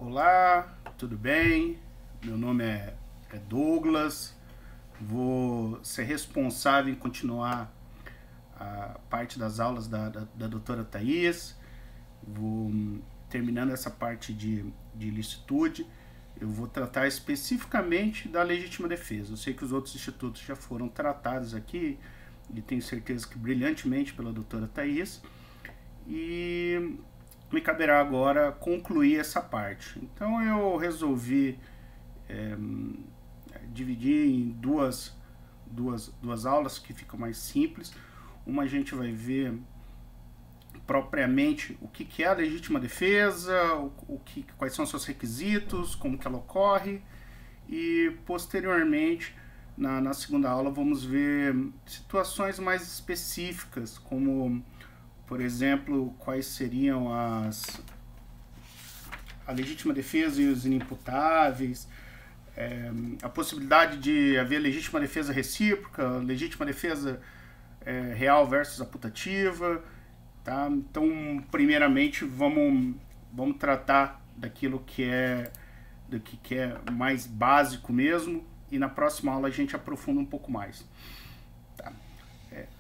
Olá, tudo bem? Meu nome é Douglas. Vou ser responsável em continuar a parte das aulas da doutora Thais. Vou terminando essa parte de ilicitude. Eu vou tratar especificamente da legítima defesa. Eu sei que os outros institutos já foram tratados aqui e tenho certeza que brilhantemente pela doutora Thais. E me caberá agora concluir essa parte. Então eu resolvi dividir em duas aulas que ficam mais simples. Uma a gente vai ver propriamente o que é a legítima defesa, quais são seus requisitos, como que ela ocorre, e posteriormente na segunda aula vamos ver situações mais específicas, como por exemplo, quais seriam a legítima defesa e os inimputáveis, a possibilidade de haver legítima defesa recíproca, legítima defesa real versus aputativa, tá? Então, primeiramente, vamos tratar daquilo que é mais básico mesmo, e na próxima aula a gente aprofunda um pouco mais. Tá?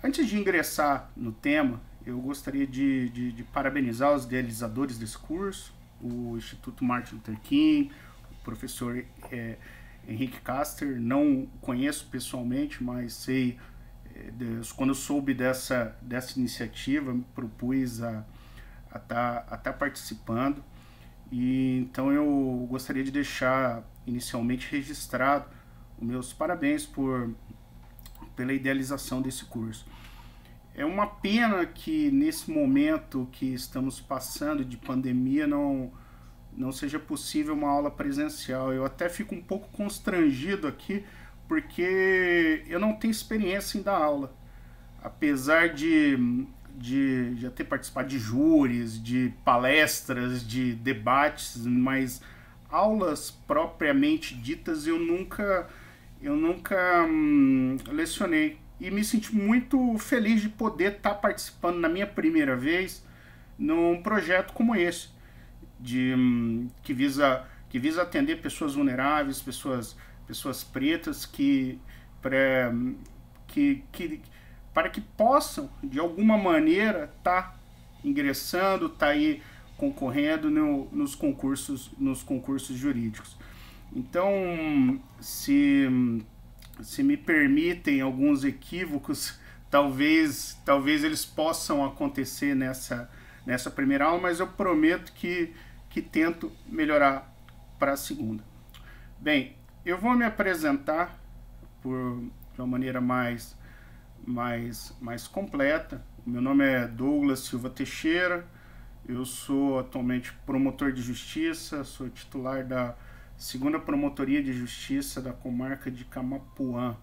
Antes de ingressar no tema, eu gostaria de parabenizar os idealizadores desse curso, o Instituto Martin Luther King, o professor Henrique Caster. Não conheço pessoalmente, mas sei, quando eu soube dessa iniciativa, me propus a estar participando. E então eu gostaria de deixar inicialmente registrado os meus parabéns pela idealização desse curso. É uma pena que nesse momento que estamos passando de pandemia não seja possível uma aula presencial. Eu até fico um pouco constrangido aqui, porque eu não tenho experiência em dar aula. Apesar de já ter participado de júris, de palestras, de debates, mas aulas propriamente ditas eu nunca lecionei. E me senti muito feliz de poder estar participando na minha primeira vez num projeto como esse, que visa atender pessoas vulneráveis, pessoas pretas para que possam de alguma maneira estar ingressando, estar aí concorrendo nos concursos jurídicos. Então, se me permitem alguns equívocos, talvez eles possam acontecer nessa primeira aula, mas eu prometo que tento melhorar para a segunda. Bem, eu vou me apresentar de uma maneira mais completa. Meu nome é Douglas Silva Teixeira, eu sou atualmente promotor de justiça, sou titular da segunda Promotoria de Justiça da comarca de Camapuã.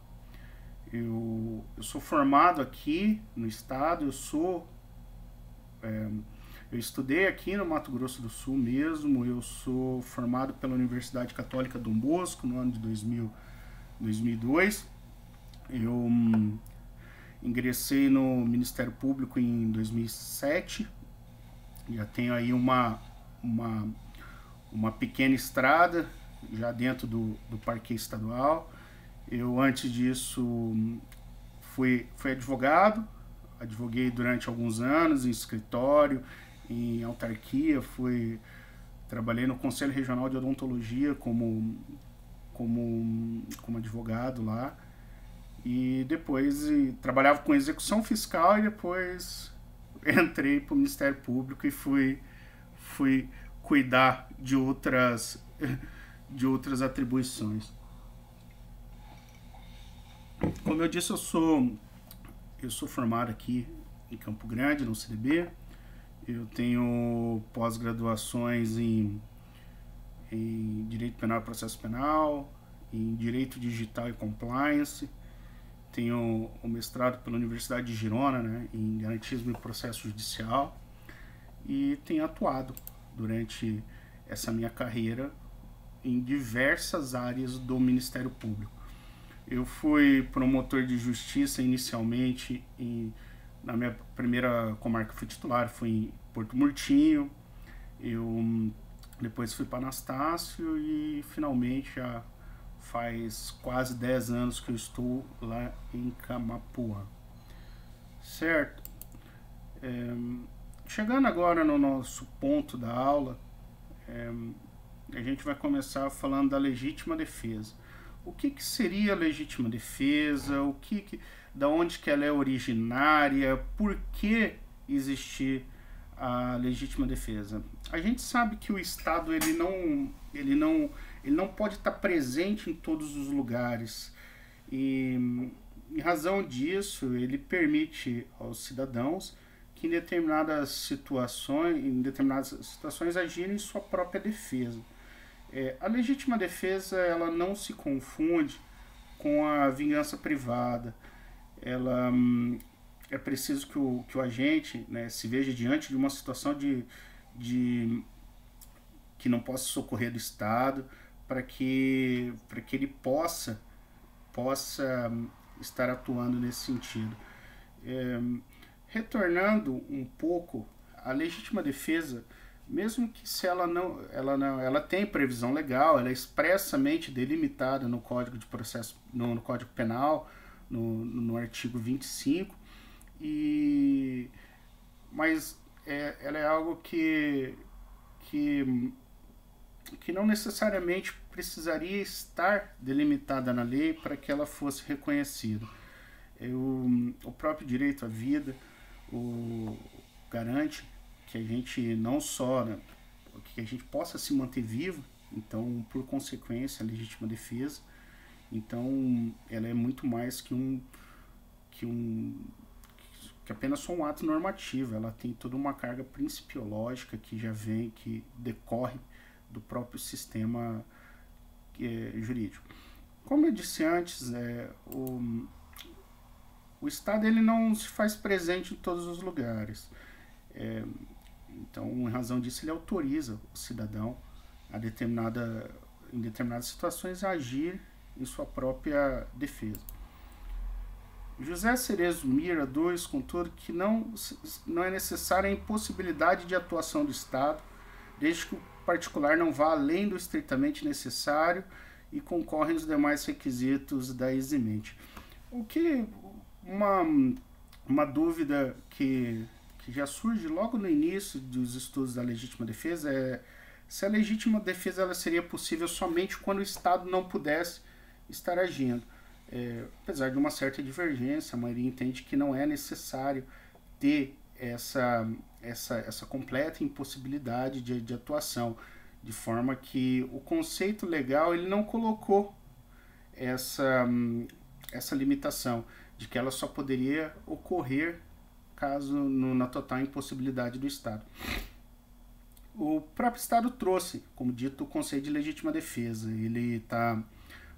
Eu sou formado aqui no estado, eu estudei aqui no Mato Grosso do Sul mesmo, eu sou formado pela Universidade Católica Dom Bosco no ano de 2002. Eu ingressei no Ministério Público em 2007, já tenho aí uma pequena estrada já dentro do Parquê Estadual. Eu antes disso fui advoguei durante alguns anos em escritório, em autarquia, trabalhei no Conselho Regional de Odontologia como advogado lá, e depois trabalhava com execução fiscal, e depois entrei para o Ministério Público e fui cuidar de outras atribuições. Como eu disse, eu sou formado aqui em Campo Grande, no CDB. Eu tenho pós-graduações em Direito Penal e Processo Penal, em Direito Digital e Compliance. Tenho o mestrado pela Universidade de Girona, né, em Garantismo e Processo Judicial. E tenho atuado durante essa minha carreira em diversas áreas do Ministério Público. Eu fui promotor de justiça inicialmente na minha primeira comarca, fui titular, fui em Porto Murtinho. Eu depois fui para Anastácio e finalmente já faz quase 10 anos que eu estou lá em Camapuã. Certo? Chegando agora no nosso ponto da aula, a gente vai começar falando da legítima defesa. O que seria a legítima defesa? Da onde que ela é originária? Por que existir a legítima defesa? A gente sabe que o Estado ele não pode estar presente em todos os lugares e, em razão disso, ele permite aos cidadãos que em determinadas situações agirem em sua própria defesa. A legítima defesa ela não se confunde com a vingança privada. É preciso que o agente, né, se veja diante de uma situação de que não possa socorrer do Estado para que ele possa estar atuando nesse sentido. Retornando um pouco, a legítima defesa, mesmo que se ela tem previsão legal, ela é expressamente delimitada no Código de Processo, no Código Penal, no artigo 25, mas ela é algo que não necessariamente precisaria estar delimitada na lei para que ela fosse reconhecida. O próprio direito à vida garante que a gente não só, né, que a gente possa se manter vivo, então por consequência a legítima defesa, então ela é muito mais que apenas só um ato normativo. Ela tem toda uma carga principiológica que decorre do próprio sistema jurídico. Como eu disse antes, o Estado ele não se faz presente em todos os lugares. Então, em razão disso, ele autoriza o cidadão em determinadas situações a agir em sua própria defesa. José Cerezo Mira 2, contudo, que não é necessária a impossibilidade de atuação do Estado, desde que o particular não vá além do estritamente necessário e concorrem os demais requisitos da eximente. Uma dúvida que já surge logo no início dos estudos da legítima defesa é se a legítima defesa ela seria possível somente quando o Estado não pudesse estar agindo. Apesar de uma certa divergência, a maioria entende que não é necessário ter essa completa impossibilidade de atuação, de forma que o conceito legal ele não colocou essa limitação de que ela só poderia ocorrer caso na total impossibilidade do Estado. O próprio Estado trouxe, como dito, o conceito de legítima defesa. Ele está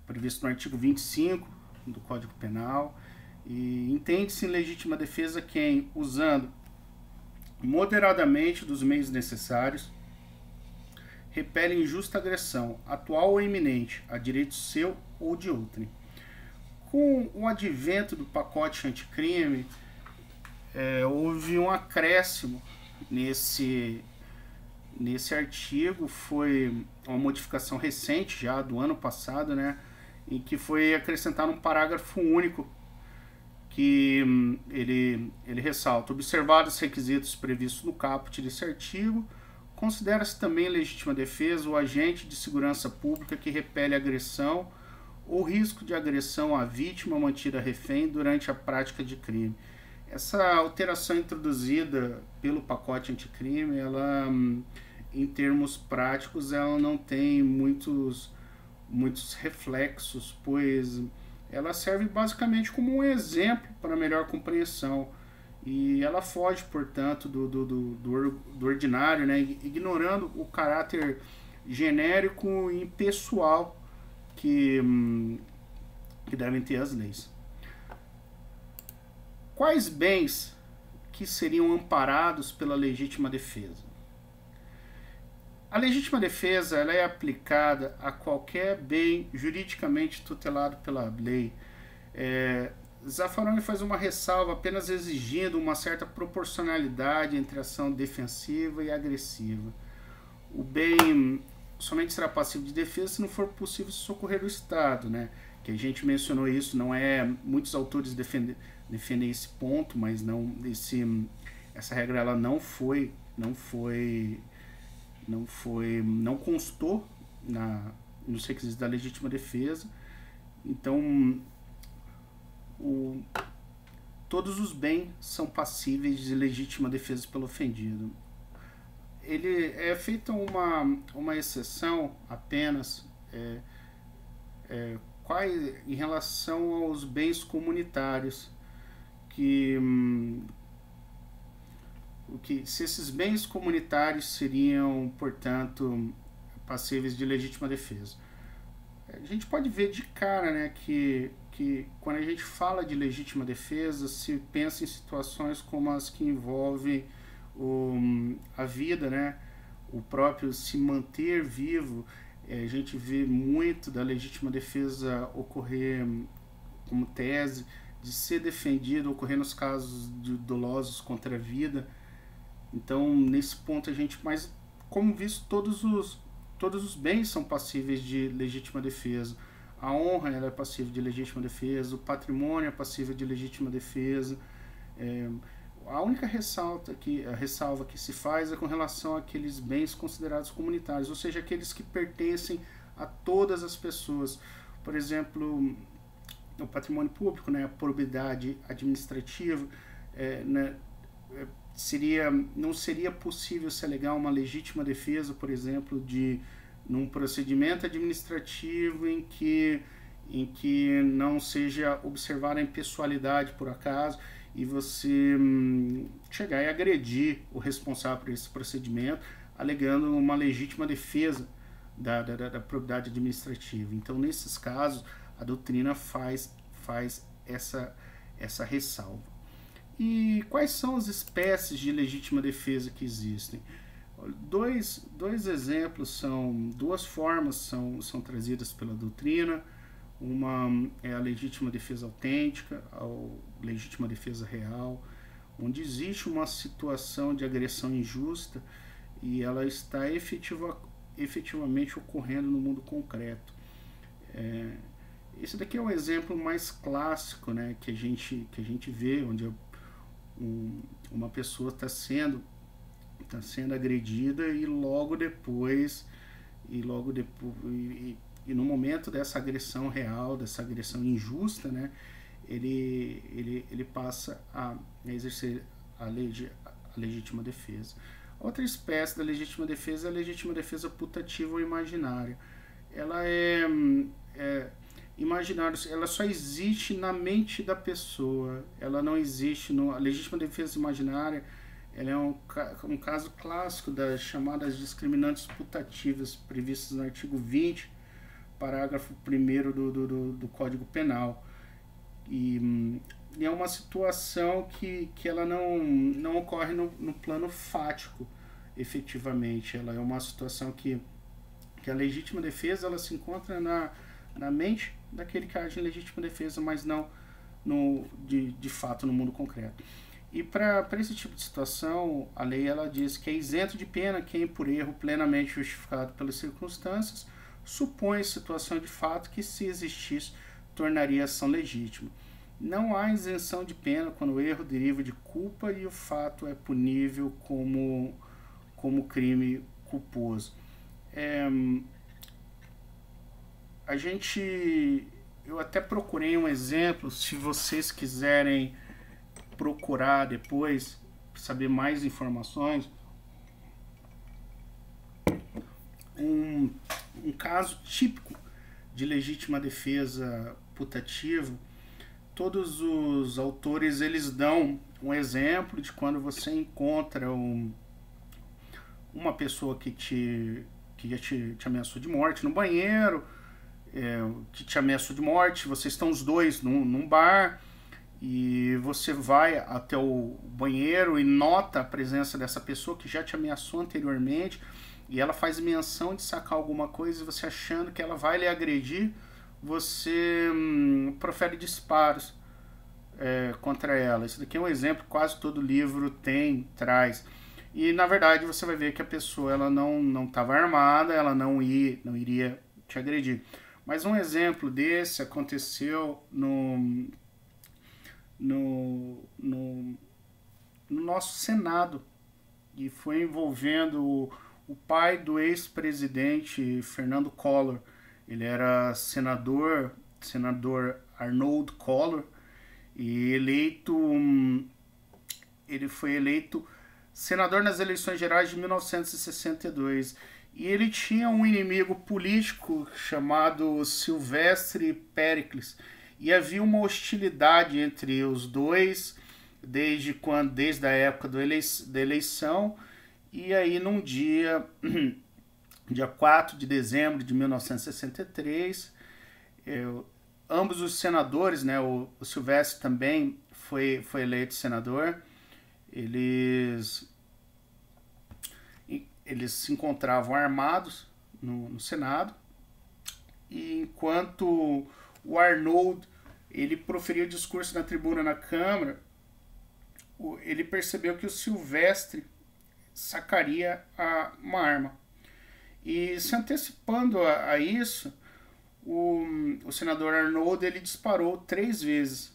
previsto no artigo 25 do Código Penal e entende-se em legítima defesa quem, usando moderadamente dos meios necessários, repele injusta agressão, atual ou iminente, a direito seu ou de outrem. Com o advento do pacote anticrime, houve um acréscimo nesse artigo. Foi uma modificação recente, já do ano passado, né, em que foi acrescentado um parágrafo único que ele ressalta: observados os requisitos previstos no caput desse artigo, considera-se também legítima defesa o agente de segurança pública que repele agressão ou risco de agressão à vítima mantida refém durante a prática de crime. Essa alteração introduzida pelo pacote anticrime, ela, em termos práticos, ela não tem muitos reflexos, pois ela serve basicamente como um exemplo para melhor compreensão e ela foge, portanto, do ordinário, né, ignorando o caráter genérico e impessoal que devem ter as leis. Quais bens que seriam amparados pela legítima defesa? A legítima defesa ela é aplicada a qualquer bem juridicamente tutelado pela lei. Zaffaroni faz uma ressalva apenas exigindo uma certa proporcionalidade entre a ação defensiva e agressiva. o bem somente será passivo de defesa se não for possível socorrer o Estado, né? Que a gente mencionou isso, não é, muitos autores defendem esse ponto, mas não essa regra ela não constou nos requisitos da legítima defesa. Então, todos os bens são passíveis de legítima defesa pelo ofendido. Ele é feita uma exceção apenas em relação aos bens comunitários, que se esses bens comunitários seriam, portanto, passíveis de legítima defesa. A gente pode ver de cara, né, que quando a gente fala de legítima defesa, se pensa em situações como as que envolvem a vida, né, o próprio se manter vivo. A gente vê muito da legítima defesa ocorrer como tese de ser defendido, ocorrer nos casos de dolosos contra a vida. Então, nesse ponto a gente, mas como visto, todos os bens são passíveis de legítima defesa. A honra ela é passível de legítima defesa, o patrimônio é passível de legítima defesa. A única ressalva que se faz é com relação àqueles bens considerados comunitários, ou seja, aqueles que pertencem a todas as pessoas. Por exemplo, o patrimônio público, né, a probidade administrativa, né, não seria possível se alegar uma legítima defesa, por exemplo, num procedimento administrativo em que não seja observada a impessoalidade por acaso e você chegar e agredir o responsável por esse procedimento, alegando uma legítima defesa da probidade administrativa. Então, nesses casos, a doutrina faz essa ressalva. E quais são as espécies de legítima defesa que existem? Dois exemplos duas formas são trazidas pela doutrina. Uma é a legítima defesa autêntica, a legítima defesa real, onde existe uma situação de agressão injusta e ela está efetivamente ocorrendo no mundo concreto. Esse daqui é o exemplo mais clássico, né, que a gente vê, onde uma pessoa está sendo agredida e no momento dessa agressão real, dessa agressão injusta, né, ele passa a exercer a legítima defesa. Outra espécie da legítima defesa é a legítima defesa putativa ou imaginária. Ela imaginária, ela só existe na mente da pessoa, ela não existe a legítima defesa imaginária. Ela é um caso clássico das chamadas discriminantes putativas previstas no artigo 20, parágrafo 1º do Código Penal. E é uma situação que ela não ocorre no plano fático, efetivamente. Ela é uma situação que a legítima defesa ela se encontra na mente daquele que age em legítima defesa, mas não de fato no mundo concreto. E para esse tipo de situação, a lei ela diz que é isento de pena quem, por erro plenamente justificado pelas circunstâncias, supõe situação de fato que, se existisse, tornaria a ação legítima. Não há isenção de pena quando o erro deriva de culpa e o fato é punível como crime culposo. Eu até procurei um exemplo, se vocês quiserem procurar depois, saber mais informações. Um caso típico de legítima defesa putativa, todos os autores eles dão um exemplo de quando você encontra uma pessoa que já te ameaçou de morte no banheiro, que te ameaçou de morte, vocês estão os dois num bar, e você vai até o banheiro e nota a presença dessa pessoa que já te ameaçou anteriormente, e ela faz menção de sacar alguma coisa, e você achando que ela vai lhe agredir, você profere disparos contra ela. Esse daqui é um exemplo que quase todo livro traz. E na verdade você vai ver que a pessoa ela não estava armada, ela não iria te agredir. Mas um exemplo desse aconteceu no nosso Senado, e foi envolvendo o pai do ex-presidente Fernando Collor. Ele era senador Arnold Collor, e ele foi eleito senador nas eleições gerais de 1962. E ele tinha um inimigo político chamado Silvestre Péricles. E havia uma hostilidade entre os dois desde a época da eleição. E aí num dia 4 de dezembro de 1963, ambos os senadores, né, o Silvestre também foi eleito senador, eles se encontravam armados no Senado, e enquanto o Arnold ele proferia o discurso na tribuna na Câmara, ele percebeu que o Silvestre sacaria uma arma. E se antecipando a isso, o senador Arnold ele disparou 3 vezes.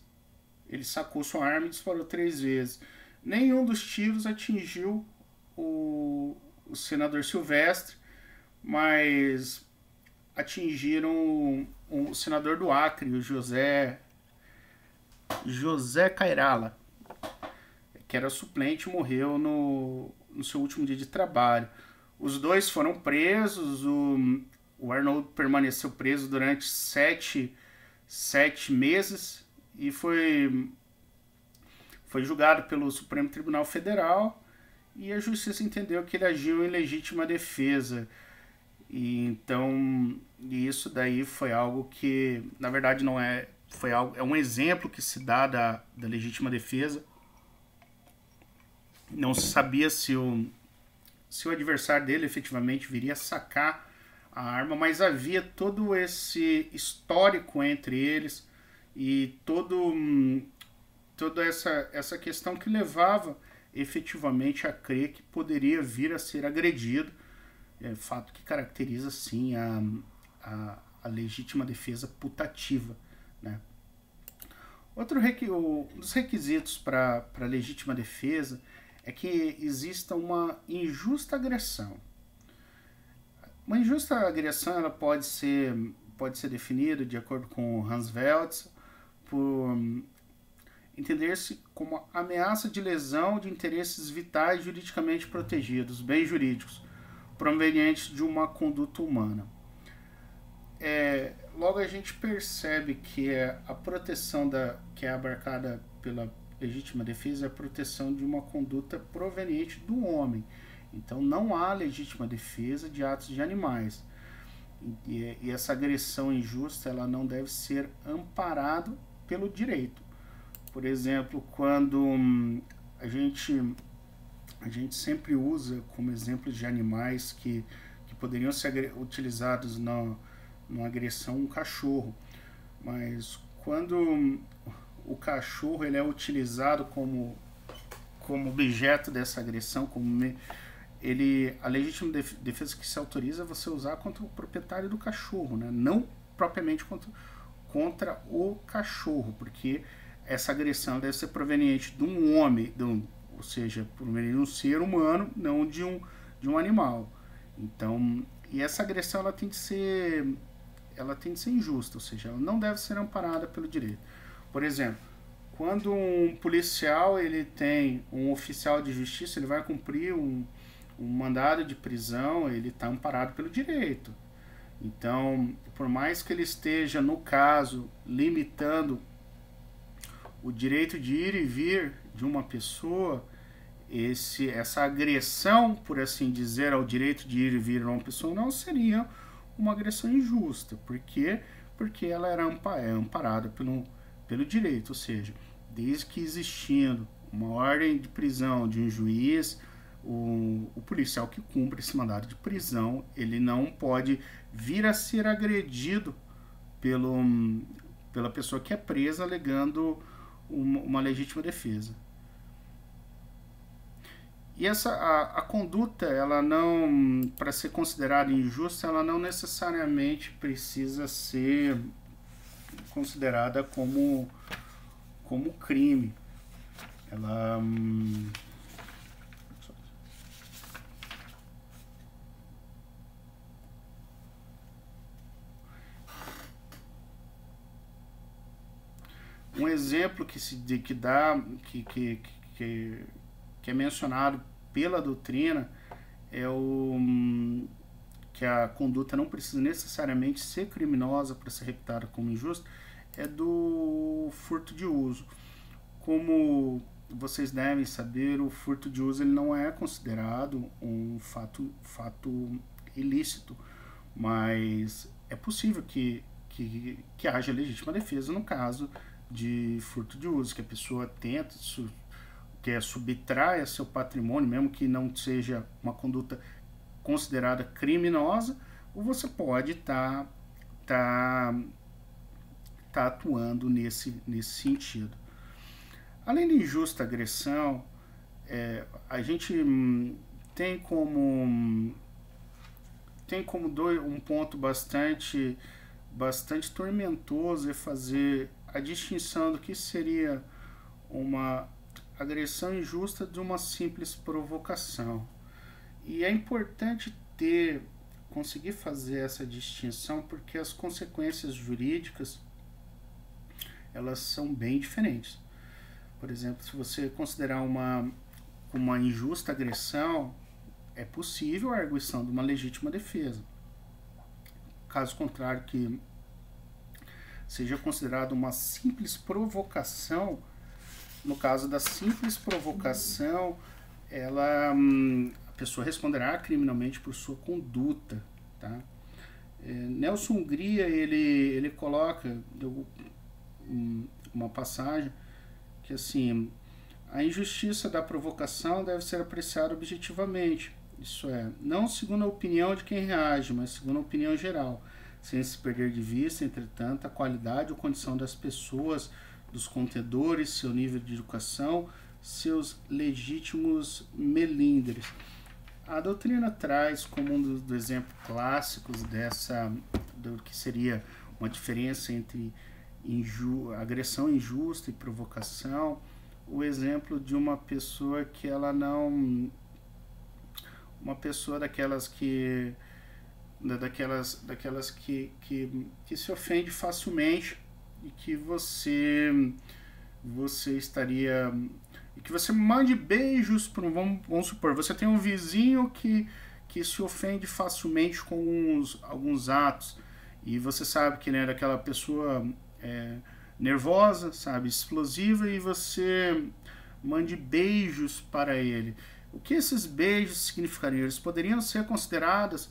Ele sacou sua arma e disparou 3 vezes. Nenhum dos tiros atingiu o senador Silvestre, mas atingiram o senador do Acre, o José Cairala, que era suplente, morreu no seu último dia de trabalho. Os dois foram presos, o Arnold permaneceu preso durante 7 meses e foi julgado pelo Supremo Tribunal Federal, e a justiça entendeu que ele agiu em legítima defesa. E então isso daí foi algo que, na verdade, não é, é um exemplo que se dá da legítima defesa. Não se sabia se o adversário dele efetivamente viria sacar a arma, mas havia todo esse histórico entre eles e toda essa questão que levava efetivamente a crer que poderia vir a ser agredido, fato que caracteriza sim a legítima defesa putativa, né? Um dos requisitos para a legítima defesa é que exista uma injusta agressão. Uma injusta agressão ela pode ser definida, de acordo com Hans Welz, por entender-se como ameaça de lesão de interesses vitais juridicamente protegidos, bens jurídicos, provenientes de uma conduta humana. Logo a gente percebe que a proteção que é abarcada pela legítima defesa é a proteção de uma conduta proveniente do homem. Então não há legítima defesa de atos de animais. E essa agressão injusta ela não deve ser amparada pelo direito. Por exemplo, quando a gente sempre usa como exemplo de animais que poderiam ser utilizados numa agressão um cachorro, mas quando o cachorro ele é utilizado como objeto dessa agressão, a legítima defesa que se autoriza é você usar contra o proprietário do cachorro, né? Não propriamente contra o cachorro, porque essa agressão deve ser proveniente de um homem, ou seja, proveniente de um ser humano, não de um animal. Então, e essa agressão ela tem de ser injusta, ou seja, ela não deve ser amparada pelo direito. Por exemplo, quando um policial ele tem um oficial de justiça, ele vai cumprir um mandado de prisão, ele está amparado pelo direito. Então, por mais que ele esteja, no caso, limitando o direito de ir e vir de uma pessoa, essa agressão, por assim dizer, ao direito de ir e vir de uma pessoa não seria uma agressão injusta. Por quê? Porque ela é amparada pelo direito, ou seja, desde que existindo uma ordem de prisão de um juiz, o policial que cumpre esse mandado de prisão, ele não pode vir a ser agredido pela pessoa que é presa alegando uma legítima defesa. E a conduta, ela não, para ser considerada injusta, ela não necessariamente precisa ser considerada como crime. Ela um exemplo que é mencionado pela doutrina é que a conduta não precisa necessariamente ser criminosa para ser reputada como injusta, é do furto de uso. Como vocês devem saber, o furto de uso ele não é considerado um fato ilícito, mas é possível que haja legítima defesa no caso de furto de uso, que a pessoa tenta quer subtrair seu patrimônio, mesmo que não seja uma conduta considerada criminosa, ou você pode estar atuando nesse sentido. Além da injusta agressão, a gente tem como um ponto bastante tormentoso é fazer a distinção do que seria uma agressão injusta de uma simples provocação. E é importante conseguir fazer essa distinção porque as consequências jurídicas elas são bem diferentes. Por exemplo, se você considerar uma injusta agressão, é possível a arguição de uma legítima defesa. Caso contrário, que seja considerado uma simples provocação, no caso da simples provocação, a pessoa responderá criminalmente por sua conduta. Tá? Nelson Hungria, ele coloca uma passagem que assim, a injustiça da provocação deve ser apreciada objetivamente, isso é, não segundo a opinião de quem reage, mas segundo a opinião geral, sem se perder de vista, entretanto, a qualidade ou condição das pessoas, dos contendores, seu nível de educação, seus legítimos melindres. A doutrina traz como um dos exemplos clássicos do que seria uma diferença entre agressão injusta e provocação, o exemplo de uma pessoa que ela não... uma pessoa daquelas que se ofende facilmente e que você estaria... e que você mande beijos para vamos supor, você tem um vizinho que se ofende facilmente com alguns atos e você sabe que ele é daquela pessoa nervosa, sabe, explosiva, e você mande beijos para ele. O que esses beijos significariam? Eles poderiam ser considerados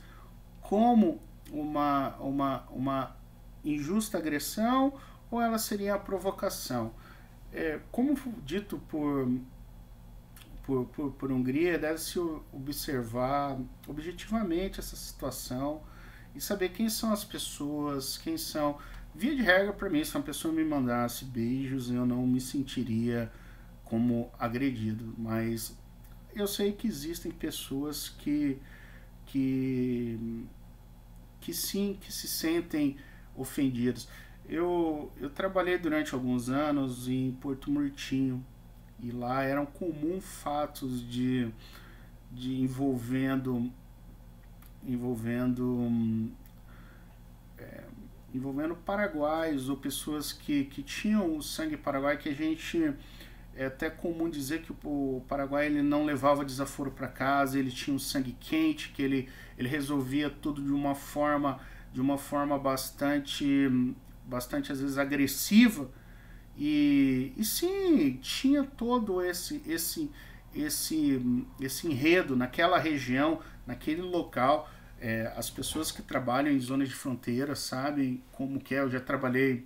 como uma injusta agressão ou ela seria a provocação? Como dito por Hungria, deve-se observar objetivamente essa situação e saber quem são as pessoas, quem são... Via de regra, para mim, se uma pessoa me mandasse beijos, eu não me sentiria como agredido, mas eu sei que existem pessoas que se sentem ofendidas. Eu trabalhei durante alguns anos em Porto Murtinho e lá eram comuns fatos envolvendo paraguaios ou pessoas que tinham o sangue paraguaio, que a gente... É até comum dizer que o Paraguai ele não levava desaforo para casa, ele tinha um sangue quente, que ele resolvia tudo de uma forma bastante às vezes agressiva, e sim, tinha todo esse enredo naquela região, naquele local. As pessoas que trabalham em zonas de fronteira sabem como que é. Eu já trabalhei,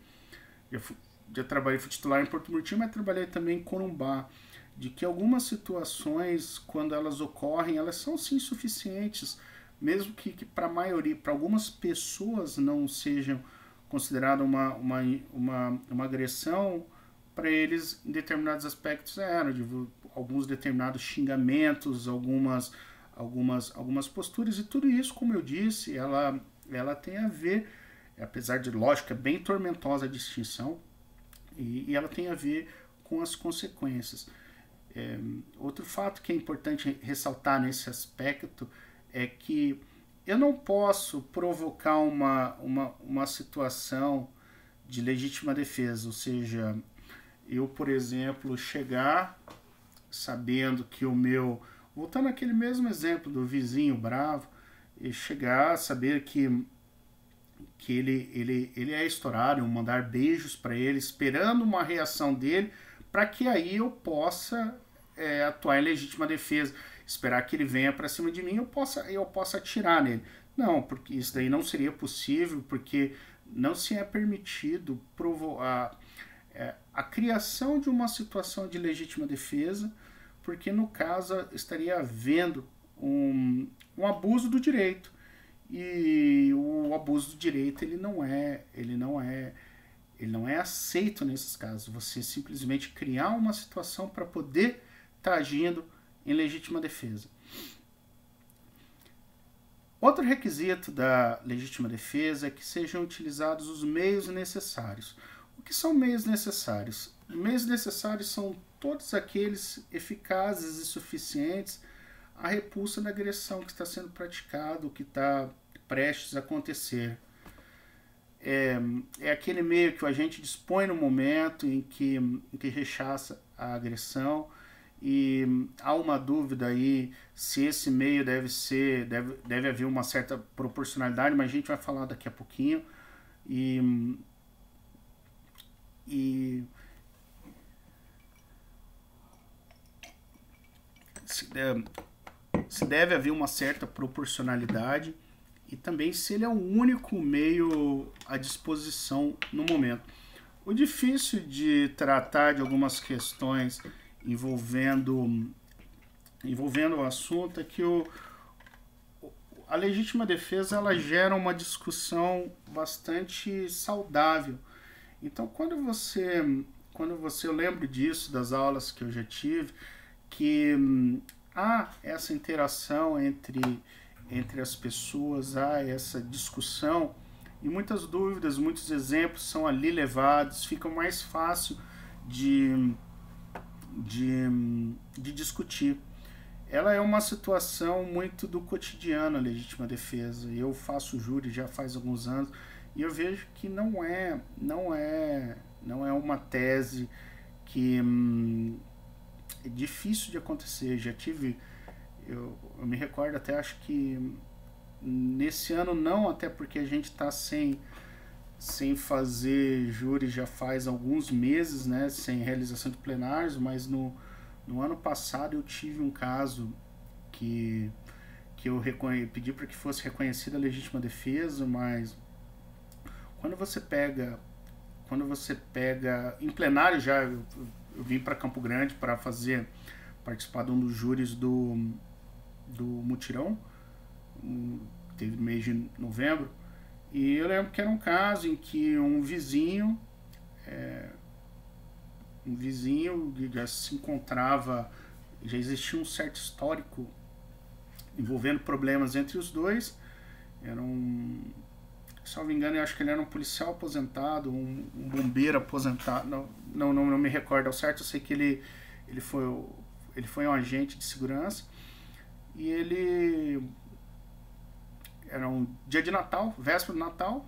fui titular em Porto Murtinho, mas trabalhei também em Corumbá, de que algumas situações, quando elas ocorrem, elas são sim suficientes, mesmo que para a maioria, para algumas pessoas não sejam considerada uma agressão, para eles em determinados aspectos eram de alguns determinados xingamentos, algumas posturas, e tudo isso, como eu disse, ela tem a ver, apesar de, lógico, é bem tormentosa a distinção, e ela tem a ver com as consequências. Outro fato que é importante ressaltar nesse aspecto é que eu não posso provocar uma situação de legítima defesa, ou seja, eu, por exemplo, chegar sabendo que o meu... Voltando àquele mesmo exemplo do vizinho bravo, e chegar a saber que ele é estourado, eu mandar beijos para ele, esperando uma reação dele, para que aí eu possa atuar em legítima defesa, esperar que ele venha para cima de mim, eu possa atirar nele. Não, porque isso daí não seria possível, porque não se é permitido provocar a criação de uma situação de legítima defesa, porque no caso estaria havendo um abuso do direito, e o abuso do direito ele não é aceito nesses casos. Você simplesmente criar uma situação para poder estar agindo em legítima defesa. Outro requisito da legítima defesa é que sejam utilizados os meios necessários. O que são meios necessários? Meios necessários são todos aqueles eficazes e suficientes à repulsa da agressão que está sendo praticada, que está prestes a acontecer. É aquele meio que o agente dispõe no momento em que rechaça a agressão, e há uma dúvida aí se esse meio deve haver uma certa proporcionalidade, mas a gente vai falar daqui a pouquinho. E se deve haver uma certa proporcionalidade, e também se ele é o único meio à disposição no momento. O difícil de tratar de algumas questões envolvendo o assunto é que a legítima defesa ela gera uma discussão bastante saudável. Então, quando eu lembro disso, das aulas que eu já tive, que há essa interação entre as pessoas, há essa discussão, e muitas dúvidas, muitos exemplos são ali levados, fica mais fácil de discutir. Ela é uma situação muito do cotidiano, a legítima defesa. Eu faço júri já faz alguns anos, e eu vejo que não é uma tese que é difícil de acontecer. Já tive, eu me recordo até, acho que nesse ano não, até porque a gente está sem fazer júri já faz alguns meses, né, sem realização de plenários, mas no ano passado eu tive um caso que eu pedi para que fosse reconhecida a legítima defesa, mas quando você pega em plenário já, eu vim para Campo Grande para participar de um dos júris do mutirão, teve no mês de novembro, e eu lembro que era um caso em que um vizinho já se encontrava, já existia um certo histórico envolvendo problemas entre os dois. Se não me engano, eu acho que ele era um policial aposentado, um bombeiro aposentado, não me recordo ao certo. Eu sei que ele foi um agente de segurança, e ele era um dia de Natal, véspera do Natal,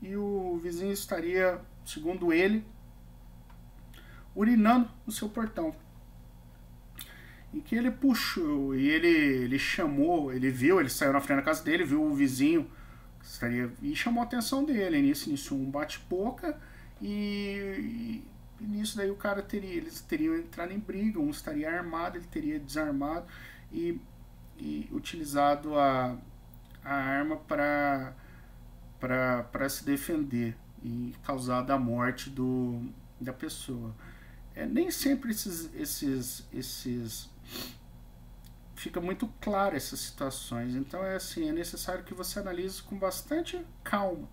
e o vizinho estaria, segundo ele, urinando no seu portão. Em que ele puxou, e ele chamou, ele saiu na frente da casa dele, viu o vizinho, e chamou a atenção dele. Nisso iniciou um bate-boca, e nisso daí eles teriam entrado em briga, um estaria armado, ele teria desarmado e utilizado a arma para se defender e causado a morte da pessoa. Nem sempre fica muito claro essas situações. Então é necessário que você analise com bastante calma.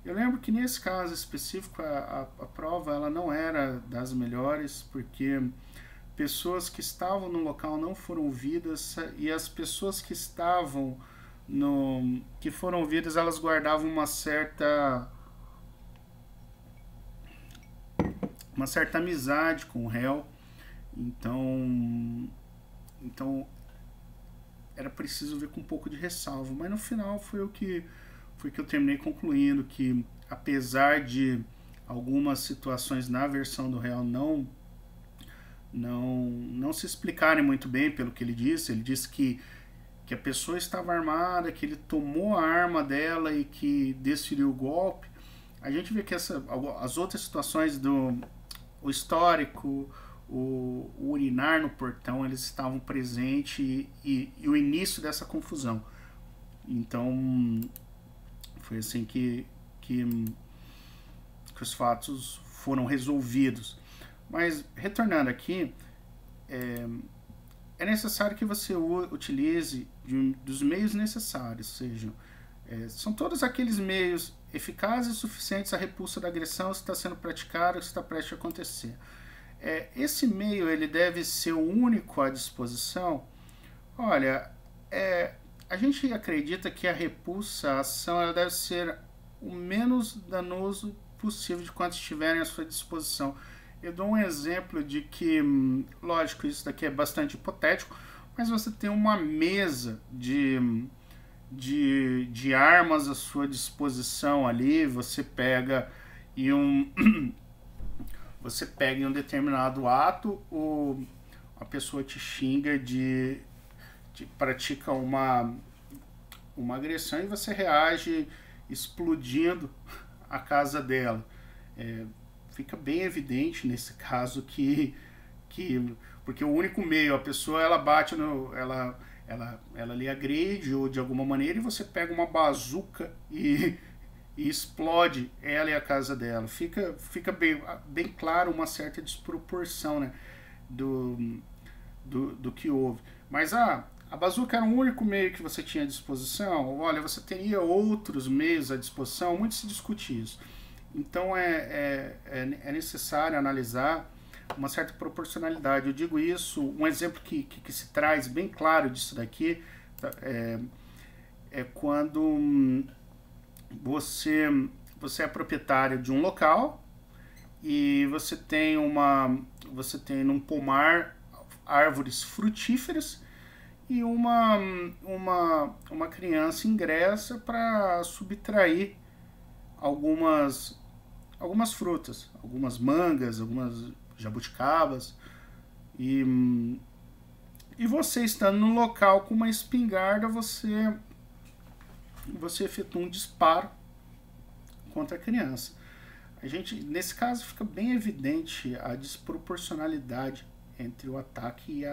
Eu lembro que nesse caso específico a prova ela não era das melhores, porque pessoas que estavam no local não foram ouvidas, e as pessoas que estavam que foram ouvidas, elas guardavam uma certa amizade com o réu. Então era preciso ver com um pouco de ressalva, mas no final foi que eu terminei concluindo que, apesar de algumas situações na versão do réu não se explicarem muito bem pelo que ele disse que a pessoa estava armada, que ele tomou a arma dela e que desferiu o golpe. A gente vê que as outras situações o histórico, o urinar no portão, eles estavam presentes, e o início dessa confusão. Então foi assim que os fatos foram resolvidos. Mas retornando aqui, é necessário que você utilize dos meios necessários, ou seja, são todos aqueles meios eficazes e suficientes à repulsa da agressão que está sendo praticada, que está prestes a acontecer. Esse meio ele deve ser o único à disposição. Olha, a gente acredita que a repulsa, a ação, ela deve ser o menos danoso possível de quanto estiverem à sua disposição. Eu dou um exemplo de que, lógico, isso daqui é bastante hipotético, mas você tem uma mesa de armas à sua disposição ali, você pega você pega em um determinado ato, a pessoa te xinga pratica uma agressão, e você reage explodindo a casa dela. Fica bem evidente nesse caso que porque o único meio, a pessoa ela bate ela lhe agride ou de alguma maneira, e você pega uma bazuca e explode ela e a casa dela. Fica bem claro uma certa desproporção, né, do que houve. Mas a bazuca era o único meio que você tinha à disposição? Olha, você teria outros meios à disposição? Muito se discute isso. Então é necessário analisar uma certa proporcionalidade. Eu digo isso, um exemplo que se traz bem claro disso daqui é quando você é proprietário de um local e você tem num pomar árvores frutíferas, e uma criança ingressa para subtrair algumas frutas, algumas mangas, algumas jabuticabas, e você estando no local com uma espingarda, você efetua um disparo contra a criança. Nesse caso, fica bem evidente a desproporcionalidade entre o ataque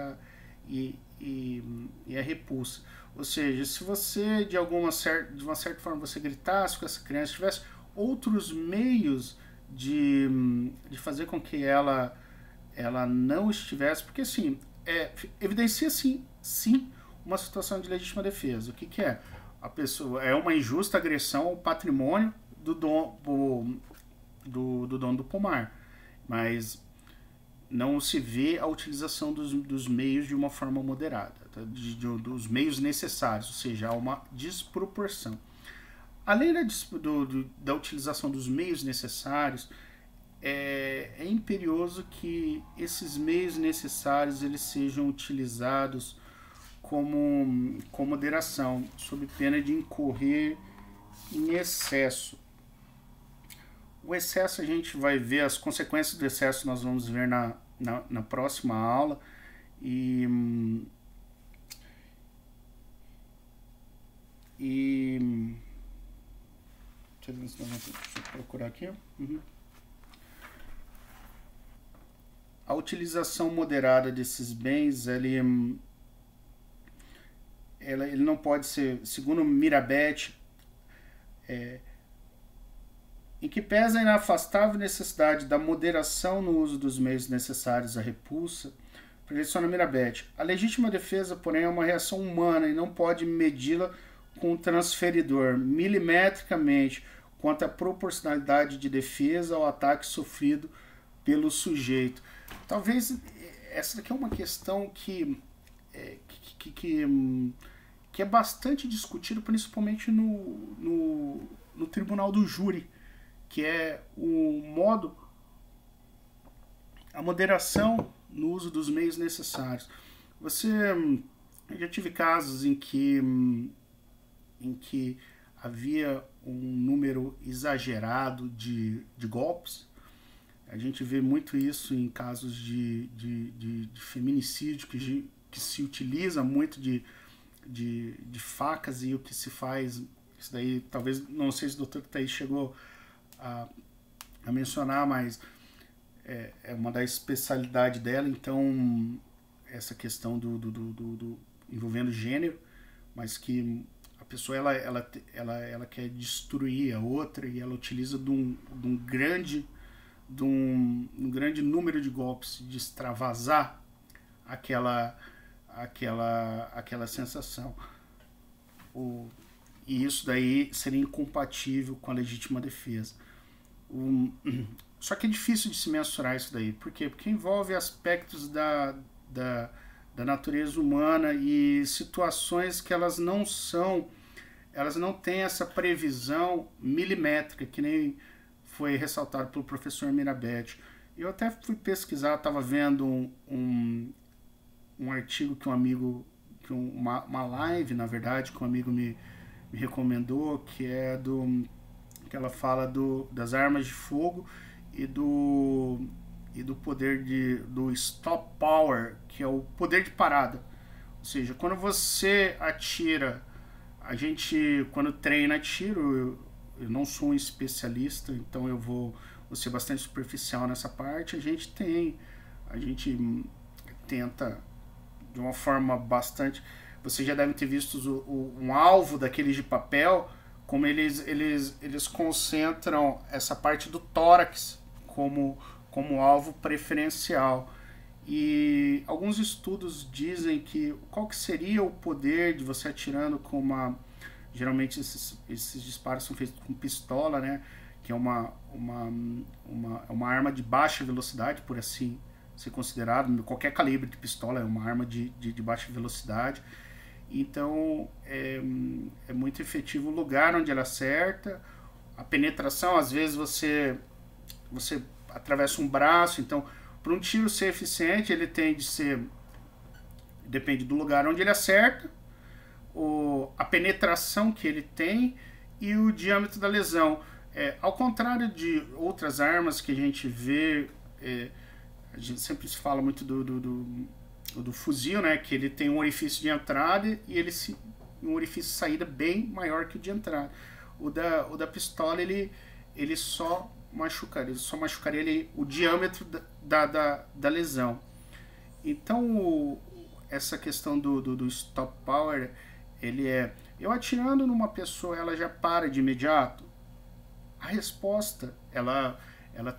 e a repulsa. Ou seja, se você de uma certa forma você gritasse com essa criança, tivesse outros meios de fazer com que ela não estivesse, porque assim, evidencia sim uma situação de legítima defesa. O que é? A pessoa é uma injusta agressão ao patrimônio do dono do pomar, mas não se vê a utilização dos meios de uma forma moderada, tá? Dos meios necessários, ou seja, há uma desproporção. Além da utilização dos meios necessários, é imperioso que esses meios necessários eles sejam utilizados com moderação, sob pena de incorrer em excesso. O excesso, a gente vai ver as consequências do excesso, nós vamos ver na próxima aula. Deixa eu procurar aqui. A utilização moderada desses bens, ele não pode ser, segundo Mirabete, em que pesa a inafastável necessidade da moderação no uso dos meios necessários à repulsa, pressiona Mirabete. A legítima defesa, porém, é uma reação humana e não pode medi-la com o transferidor milimetricamente, quanto à proporcionalidade de defesa ao ataque sofrido pelo sujeito. Talvez essa daqui é uma questão que é bastante discutida, principalmente no tribunal do júri, que é o modo, a moderação no uso dos meios necessários. Eu já tive casos em que havia um número exagerado de golpes. A gente vê muito isso em casos de feminicídio, que se utiliza muito de facas, e o que se faz, isso daí, talvez, não sei se o doutor Thaís chegou a mencionar, mas é uma da especialidade dela, então, essa questão do envolvendo gênero, mas que a pessoa ela quer destruir a outra, e ela utiliza de um grande número de golpes, de extravasar aquela sensação. E isso daí seria incompatível com a legítima defesa. Só que é difícil de se mensurar isso daí. Por quê? Porque envolve aspectos da natureza humana e situações que elas não têm essa previsão milimétrica, que nem foi ressaltado pelo professor Mirabete. Eu até fui pesquisar, estava vendo um artigo que um amigo, uma live, na verdade, que um amigo me recomendou, que que ela fala das armas de fogo e do poder do stop power, que é o poder de parada. Ou seja, quando você atira, quando treina tiro, eu não sou um especialista, então eu vou ser bastante superficial nessa parte. A gente tenta de uma forma bastante... Vocês já devem ter visto um alvo daqueles de papel, como eles concentram essa parte do tórax como alvo preferencial. E alguns estudos dizem qual que seria o poder de você atirando com uma... Geralmente esses disparos são feitos com pistola, né? Que é uma arma de baixa velocidade, por assim ser considerado. Qualquer calibre de pistola é uma arma de baixa velocidade. Então é muito efetivo o lugar onde ela acerta. A penetração, às vezes você atravessa um braço. Então, para um tiro ser eficiente, ele tem de ser... Depende do lugar onde ele acerta, a penetração que ele tem e o diâmetro da lesão. Ao contrário de outras armas que a gente vê, a gente sempre se fala muito do fuzil, né, que ele tem um orifício de entrada e um orifício de saída bem maior que o de entrada. O da pistola ele só machucaria o diâmetro da lesão. Então essa questão do stop power, eu atirando numa pessoa, ela já para de imediato? A resposta, ela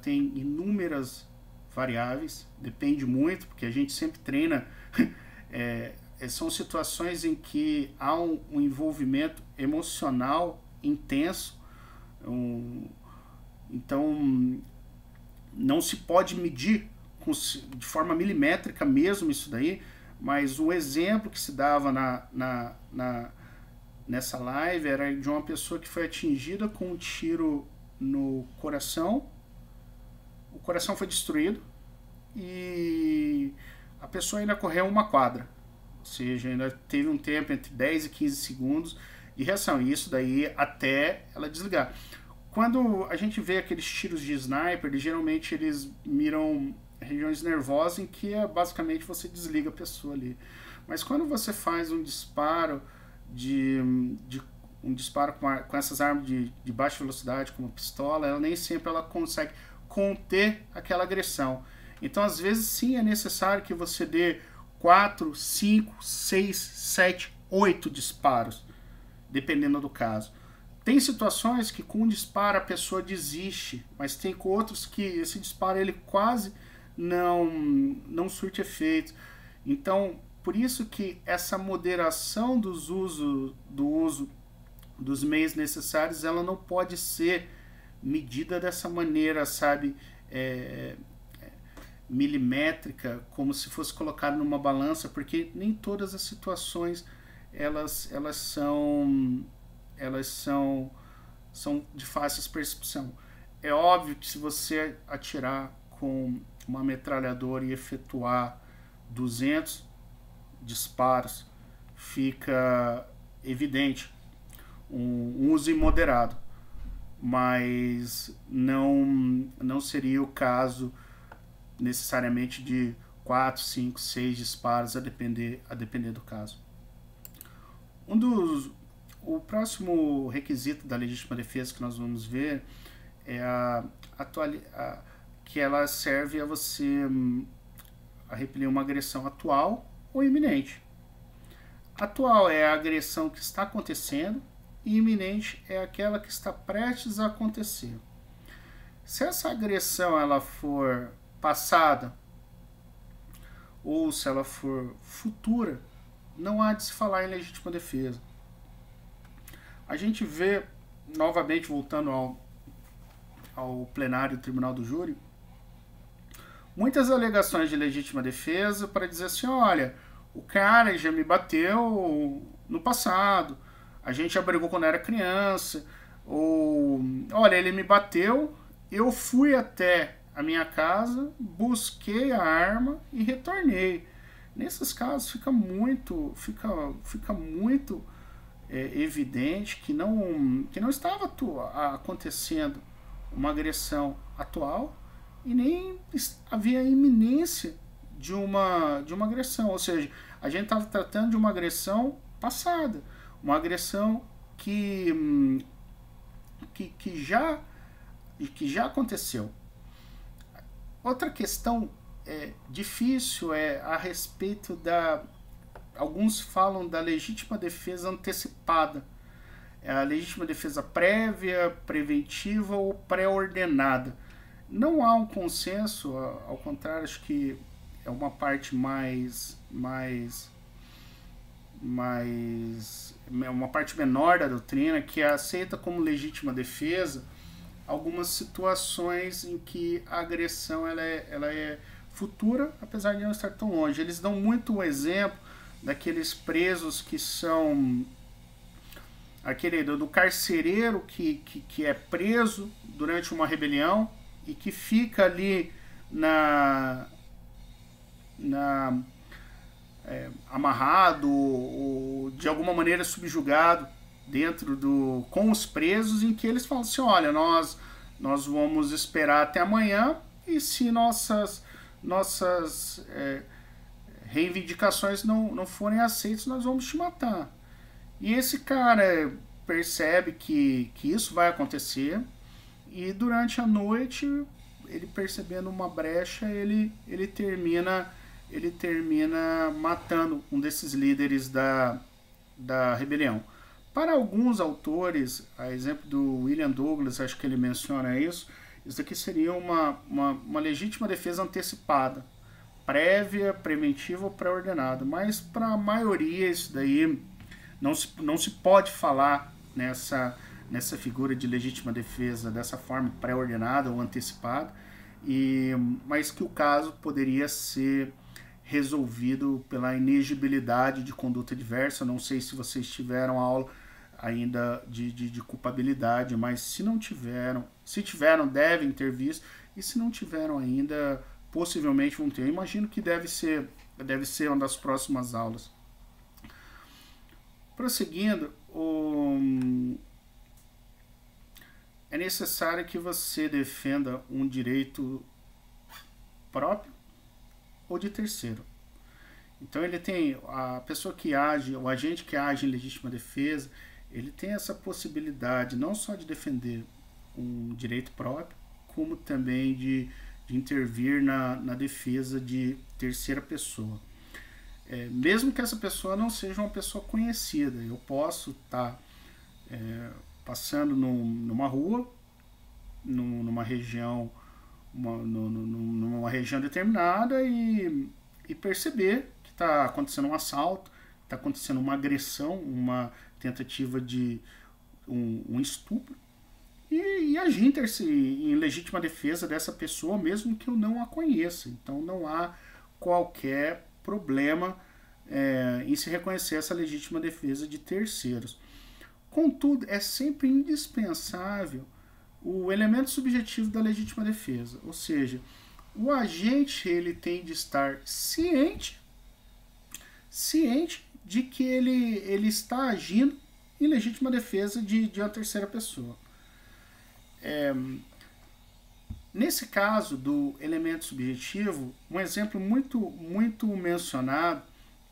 tem inúmeras variáveis, depende muito, porque a gente sempre treina. São situações em que há um envolvimento emocional intenso, então não se pode medir de forma milimétrica mesmo isso daí. Mas o exemplo que se dava nessa live era de uma pessoa que foi atingida com um tiro no coração. O coração foi destruído e a pessoa ainda correu uma quadra. Ou seja, ainda teve um tempo entre 10 e 15 segundos de reação. E isso daí até ela desligar. Quando a gente vê aqueles tiros de sniper, geralmente eles miram regiões nervosas, em que basicamente você desliga a pessoa ali. Mas quando você faz um disparo com essas armas de baixa velocidade, como a pistola, ela nem sempre ela consegue conter aquela agressão. Então, às vezes, sim, é necessário que você dê 4, 5, 6, 7, 8 disparos, dependendo do caso. Tem situações que com um disparo a pessoa desiste, mas tem com outros que esse disparo ele quase não surte efeito. Então, por isso que essa moderação do uso dos meios necessários, ela não pode ser medida dessa maneira, sabe, milimétrica, como se fosse colocado numa balança, porque nem todas as situações elas são de fácil percepção. É óbvio que se você atirar com uma metralhadora e efetuar 200 disparos, fica evidente um uso imoderado, mas não seria o caso necessariamente de 4, 5, 6 disparos, a depender do caso. O próximo requisito da legítima defesa que nós vamos ver é que ela serve a você a repelir uma agressão atual ou iminente. Atual é a agressão que está acontecendo e iminente é aquela que está prestes a acontecer. Se essa agressão ela for passada ou se ela for futura, não há de se falar em legítima defesa. A gente vê, novamente voltando ao plenário do Tribunal do Júri, muitas alegações de legítima defesa para dizer assim, olha, o cara já me bateu no passado, a gente já brigou quando era criança, ou olha, ele me bateu, eu fui até a minha casa, busquei a arma e retornei. Nesses casos fica muito evidente que não estava acontecendo uma agressão atual e nem havia iminência de uma agressão, ou seja, a gente estava tratando de uma agressão passada, uma agressão que já aconteceu. Outra questão difícil é a respeito alguns falam da legítima defesa antecipada, a legítima defesa prévia, preventiva ou pré-ordenada. Não há um consenso, ao contrário, acho que é uma parte uma parte menor da doutrina que aceita como legítima defesa algumas situações em que a agressão ela é futura, apesar de não estar tão longe. Eles dão muito o exemplo daqueles presos que são aquele do carcereiro que é preso durante uma rebelião e que fica ali amarrado ou de alguma maneira subjugado com os presos, em que eles falam assim, olha, nós vamos esperar até amanhã e se nossas reivindicações não forem aceitas, nós vamos te matar. E esse cara percebe que isso vai acontecer e durante a noite, ele percebendo uma brecha, ele termina matando um desses líderes da rebelião. Para alguns autores, a exemplo do William Douglas, acho que ele menciona isso daqui seria uma legítima defesa antecipada, prévia, preventiva ou pré-ordenada. Mas para a maioria isso daí não se pode falar nessa figura de legítima defesa dessa forma, pré-ordenada ou antecipada, mas que o caso poderia ser resolvido pela inegibilidade de conduta diversa. Não sei se vocês tiveram aula ainda de culpabilidade, mas se tiveram, devem ter visto, e se não tiveram ainda, possivelmente vão ter. Eu imagino que deve ser uma das próximas aulas. Prosseguindo, é necessário que você defenda um direito próprio ou de terceiro. Então ele tem a pessoa que age, o agente que age em legítima defesa, ele tem essa possibilidade não só de defender um direito próprio, como também de intervir na defesa de terceira pessoa. Mesmo que essa pessoa não seja uma pessoa conhecida, eu posso estar passando numa rua, numa região determinada e perceber que está acontecendo um assalto, está acontecendo uma agressão, uma tentativa de um estupro e agir em legítima defesa dessa pessoa, mesmo que eu não a conheça. Então não há qualquer problema em se reconhecer essa legítima defesa de terceiros. Contudo, é sempre indispensável o elemento subjetivo da legítima defesa, ou seja, o agente ele tem de estar ciente de que ele está agindo em legítima defesa de uma terceira pessoa. Nesse caso do elemento subjetivo, um exemplo muito mencionado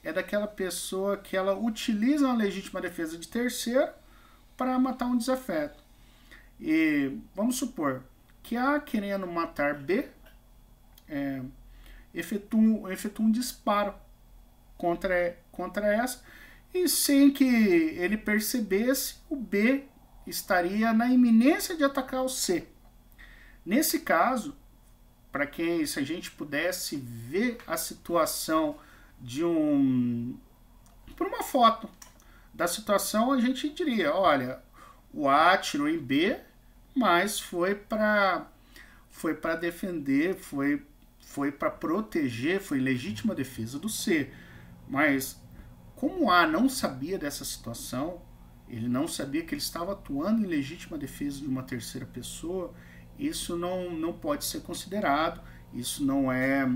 é daquela pessoa que ela utiliza uma legítima defesa de terceiro para matar um desafeto. E vamos supor que A, querendo matar B, efetua um disparo contra essa, e sem que ele percebesse, o B estaria na iminência de atacar o C. Nesse caso, se a gente pudesse ver a situação por uma foto da situação, a gente diria, olha, o A atirou em B, mas foi para defender, foi para proteger, foi legítima defesa do C. Mas como o A não sabia dessa situação, ele não sabia que ele estava atuando em legítima defesa de uma terceira pessoa, isso não pode ser considerado, isso não é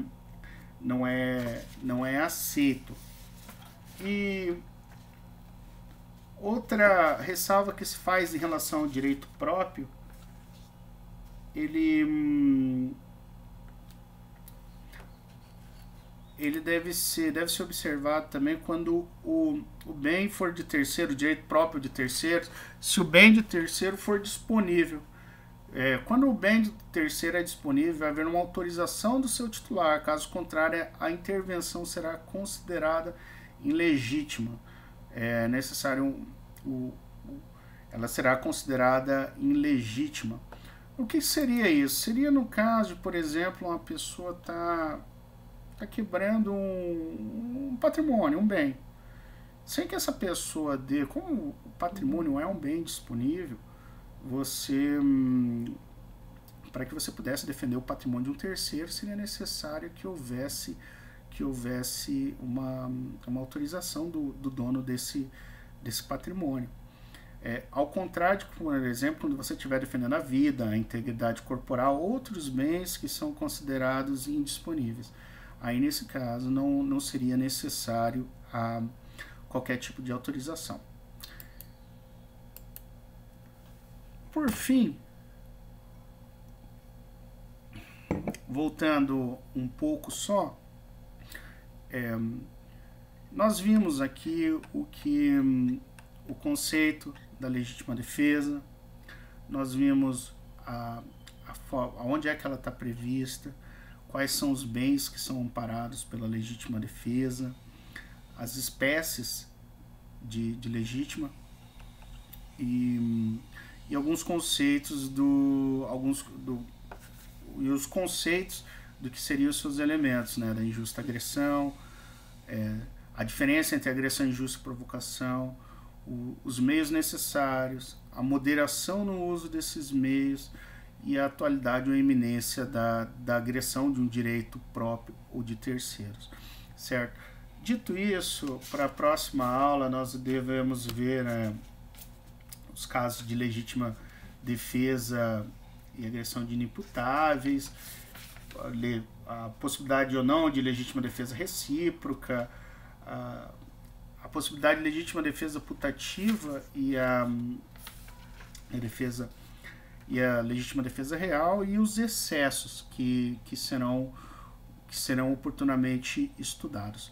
aceito. E outra ressalva que se faz em relação ao direito próprio, ele deve ser observado também quando o bem for de terceiro, o direito próprio de terceiro, se o bem de terceiro for disponível. Quando o bem de terceiro é disponível, vai haver uma autorização do seu titular, caso contrário, a intervenção será considerada ilegítima. É necessário ela será considerada ilegítima. O que seria isso? Seria no caso, por exemplo, uma pessoa está quebrando um patrimônio, um bem. Sem que essa pessoa dê, como o patrimônio é um bem disponível, para que você pudesse defender o patrimônio de um terceiro, seria necessário que houvesse uma autorização do dono desse patrimônio. Ao contrário de, por exemplo, quando você estiver defendendo a vida, a integridade corporal, outros bens que são considerados indisponíveis. Aí, nesse caso, não seria necessário qualquer tipo de autorização. Por fim, voltando um pouco só, nós vimos aqui o conceito da legítima defesa, nós vimos onde é que ela está prevista, quais são os bens que são amparados pela legítima defesa, as espécies de legítima e alguns conceitos e os conceitos do que seriam os seus elementos, né, da injusta agressão, a diferença entre agressão injusta e provocação, os meios necessários, a moderação no uso desses meios e a atualidade ou iminência da agressão de um direito próprio ou de terceiros, certo? Dito isso, para a próxima aula nós devemos ver os casos de legítima defesa e agressão de inimputáveis, a possibilidade ou não de legítima defesa recíproca, a possibilidade de legítima defesa putativa e a legítima defesa real e os excessos que serão oportunamente estudados.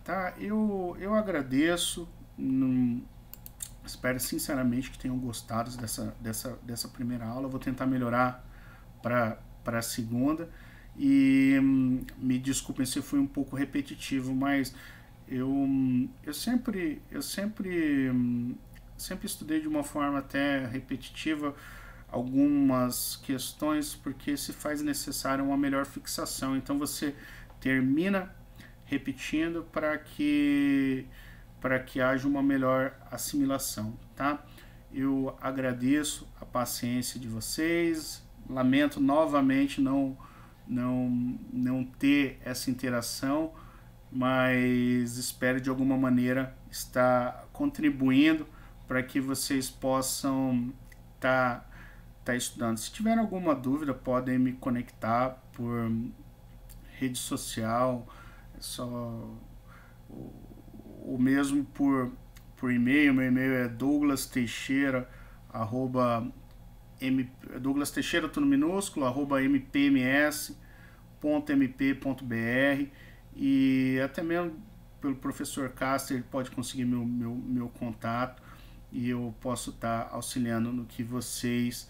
Tá? Eu agradeço, espero sinceramente que tenham gostado dessa primeira aula. Vou tentar melhorar para a segunda e me desculpem se foi um pouco repetitivo, mas eu sempre estudei de uma forma até repetitiva algumas questões, porque se faz necessário uma melhor fixação. Então você termina repetindo para que haja uma melhor assimilação, tá? Eu eu agradeço a paciência de vocês, lamento novamente não ter essa interação, mas espero de alguma maneira estar contribuindo para que vocês possam estar estudando. Se tiverem alguma dúvida, podem me conectar por rede social, só o mesmo por e-mail. Meu e-mail é Douglas Teixeira tudo minúsculo, mpms.mp.br, e até mesmo pelo professor Caster ele pode conseguir meu contato e eu posso estar auxiliando no que vocês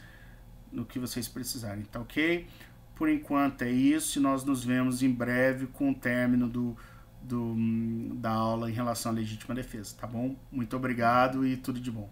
precisarem, tá ok? Por enquanto é isso, e nós nos vemos em breve com o término da aula em relação à legítima defesa, tá bom? Muito obrigado e tudo de bom.